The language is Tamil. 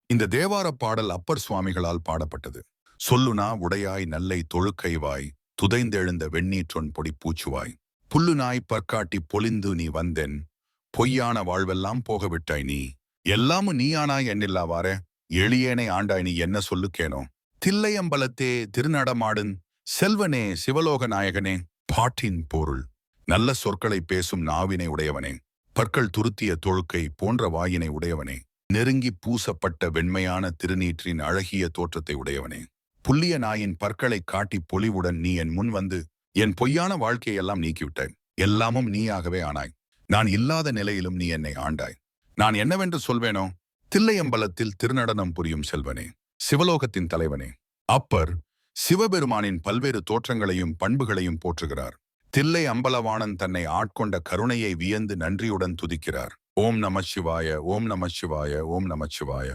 இந்த தேவார பாடல் அப்பர் சுவாமிகளால் பாடப்பட்டது. சொல்லுனா உடையாய் நல்லை தொழுக்கைவாய் துதைந்தெழுந்த வெண்ணீற்றொன் பொடி பூச்சுவாய் புல்லுநாய் பற்காட்டி பொலிந்து நீ வந்தென் பொய்யான வாழ்வெல்லாம் போகவிட்டாய் நீ எல்லாமும் நீயானாய் என்னில்லாவாரே எளியேனை ஆண்டாய் நீ என்ன சொல்லுக்கேனோ தில்லையம்பலத்தே திருநடமாடுன் செல்வனே சிவலோக நாயகனே பாட்டின் பொருள் நல்ல சொற்களை பேசும் நாவினை உடையவனே பற்கள் துருத்திய தொழுக்கை போன்ற வாயினை உடையவனே நெருங்கி பூசப்பட்ட வெண்மையான திருநீற்றின் அழகிய தோற்றத்தை உடையவனே புல்லிய நாயின் பற்களை காட்டி பொலிவுடன் நீ என் முன் வந்து என் பொய்யான வாழ்க்கையெல்லாம் நீக்கிவிட்டாய் எல்லாமும் நீயாகவே ஆனாய் நான் இல்லாத நிலையிலும் நீ என்னை ஆண்டாய் நான் என்னவென்று சொல்வேனோ தில்லையம்பலத்தில் திருநடனம் புரியும் செல்வனே சிவலோகத்தின் தலைவனே அப்பர் சிவபெருமானின் பல்வேறு தோற்றங்களையும் பண்புகளையும் போற்றுகிறார். தில்லை அம்பலவாணன் தன்னை ஆட்கொண்ட கருணையை வியந்து நன்றியுடன் துதிக்கிறார். ஓம் நம சிவாய, ஓம் நம சிவாய, ஓம் நம சிவாய.